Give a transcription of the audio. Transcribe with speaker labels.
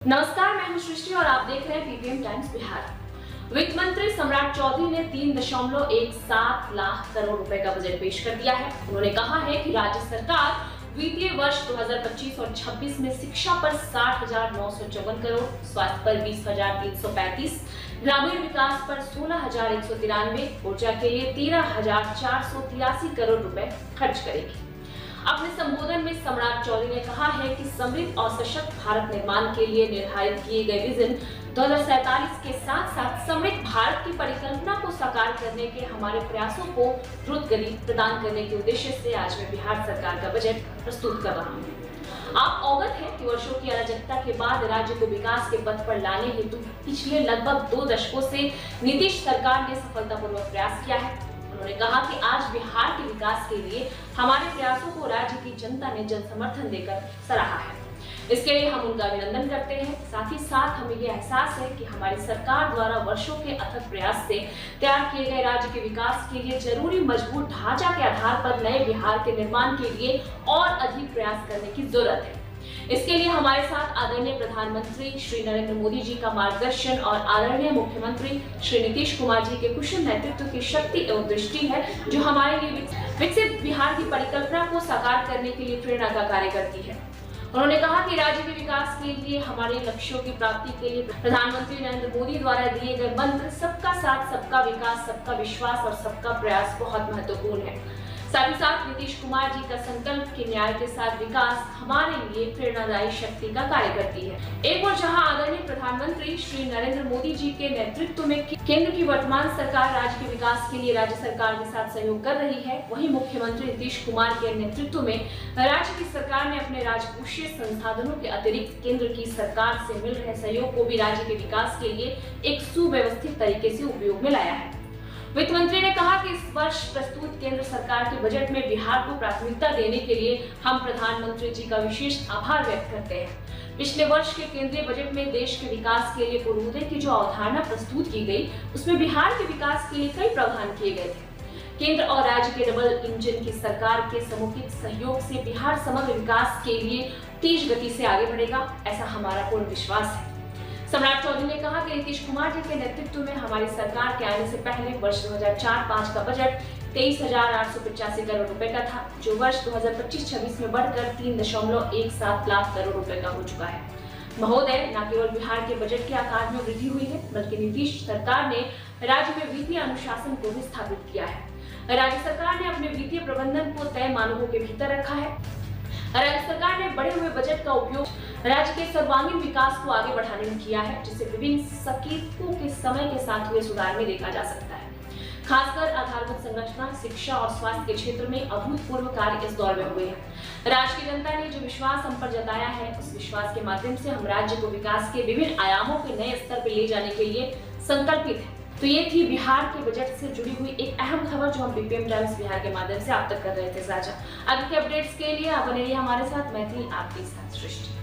Speaker 1: नमस्कार, मैं हूं सृष्टि और आप देख रहे हैं पीपीएम टाइम्स बिहार। वित्त मंत्री सम्राट चौधरी ने 3.17 लाख करोड़ रुपए का बजट पेश कर दिया है। उन्होंने कहा है कि राज्य सरकार वित्तीय वर्ष 2025 और 26 में शिक्षा पर 60,954 करोड़, स्वास्थ्य पर 20,335, ग्रामीण विकास पर 16,193, ऊर्जा के लिए 13,483 करोड़ रुपए खर्च करेगी। अपने संबोधन में सम्राट चौधरी ने कहा है कि समृद्ध और सशक्त भारत निर्माण के लिए निर्धारित किए गए विजन 2047 के साथ साथ समृद्ध भारत की परिकल्पना को साकार करने के हमारे प्रयासों को द्रुत गति प्रदान करने के उद्देश्य से आज मैं बिहार सरकार का बजट प्रस्तुत कर रहा हूँ। आप अवगत हैं कि वर्षों की अराजकता के बाद राज्य को विकास के पथ पर लाने हेतु पिछले लगभग 2 दशकों से नीतीश सरकार ने सफलतापूर्वक प्रयास किया है। उन्होंने कहा कि आज बिहार के विकास के लिए हमारे प्रयासों को राज्य की जनता ने जन समर्थन देकर सराहा है। इसके लिए हम उनका अभिनंदन करते हैं। साथ ही साथ हमें ये एहसास है कि हमारी सरकार द्वारा वर्षों के अथक प्रयास से तैयार किए गए राज्य के विकास के लिए जरूरी मजबूत ढांचा के आधार पर नए बिहार के निर्माण के लिए और अधिक प्रयास करने की जरूरत है। इसके लिए हमारे साथ आदरणीय प्रधानमंत्री श्री नरेंद्र मोदी जी का मार्गदर्शन और आदरणीय मुख्यमंत्री श्री नीतीश कुमार जी के कुशल नेतृत्व की शक्ति एवं दृष्टि है, जो हमारे लिए विकसित बिहार की परिकल्पना को साकार करने के लिए प्रेरणा का कार्य करती है। उन्होंने कहा कि राज्य के विकास के लिए हमारे लक्ष्यों की प्राप्ति के लिए प्रधानमंत्री नरेंद्र मोदी द्वारा दिए गए मंत्र सबका साथ, सबका विकास, सबका विश्वास और सबका प्रयास बहुत महत्वपूर्ण है। साथ ही साथ नीतीश कुमार जी का संकल्प कि न्याय के साथ विकास हमारे लिए प्रेरणादायी शक्ति का कार्य करती है। एक और जहां आदरणीय प्रधानमंत्री श्री नरेंद्र मोदी जी के नेतृत्व में केंद्र की वर्तमान सरकार राज्य के विकास के लिए राज्य सरकार के साथ सहयोग कर रही है, वहीं मुख्यमंत्री नीतीश कुमार के नेतृत्व में राज्य की सरकार ने अपने राजकोषीय संसाधनों के अतिरिक्त केंद्र की सरकार से मिल रहे सहयोग को भी राज्य के विकास के लिए एक सुव्यवस्थित तरीके से उपयोग में लाया है। वित्त मंत्री ने कहा कि इस वर्ष प्रस्तुत केंद्र सरकार के बजट में बिहार को प्राथमिकता देने के लिए हम प्रधानमंत्री जी का विशेष आभार व्यक्त करते हैं। पिछले वर्ष के केंद्रीय बजट में देश के विकास के लिए पूर्वोदय की जो अवधारणा प्रस्तुत की गई, उसमें बिहार के विकास के लिए कई प्रावधान किए गए थे। केंद्र और राज्य के डबल इंजन की सरकार के समुचित सहयोग से बिहार समग्र विकास के लिए तेज गति से आगे बढ़ेगा, ऐसा हमारा पूर्ण विश्वास है। सम्राट चौधरी ने कहा कि नीतीश कुमार जी के नेतृत्व में हमारी सरकार के आने से पहले वर्ष 2004-05 का बजट 23,885 करोड़ रुपए का था, जो वर्ष 2025-26 में बढ़कर 3.17 लाख करोड़ रुपए का हो चुका है। महोदय, न केवल बिहार के बजट के आकार में वृद्धि हुई है, बल्कि नीतीश सरकार ने राज्य में वित्तीय अनुशासन को भी स्थापित किया है। राज्य सरकार ने अपने वित्तीय प्रबंधन को तय मानकों के भीतर रखा है। राज्य सरकार ने बढ़े हुए बजट का उपयोग राज्य के सर्वांगीण विकास को आगे बढ़ाने में किया है, जिसे विभिन्न संकेतकों के समय के साथ हुए सुधार में देखा जा सकता है। खासकर आधारभूत संरचना, शिक्षा और स्वास्थ्य के क्षेत्र में अभूतपूर्व कार्य इस दौर में हुए हैं। राज्य की जनता ने जो विश्वास हम पर जताया है, उस विश्वास के माध्यम से हम राज्य को विकास के विभिन्न आयामों के नए स्तर पर ले जाने के लिए संकल्पित है। तो ये थी बिहार के बजट से जुड़ी हुई एक अहम खबर, जो हम पीपीएम टाइम्स बिहार के माध्यम से आप तक कर रहे थे साझा। आगे के अपडेट्स के लिए आप बने रहिए हमारे साथ। मैं थी आपके साथ सृष्टि।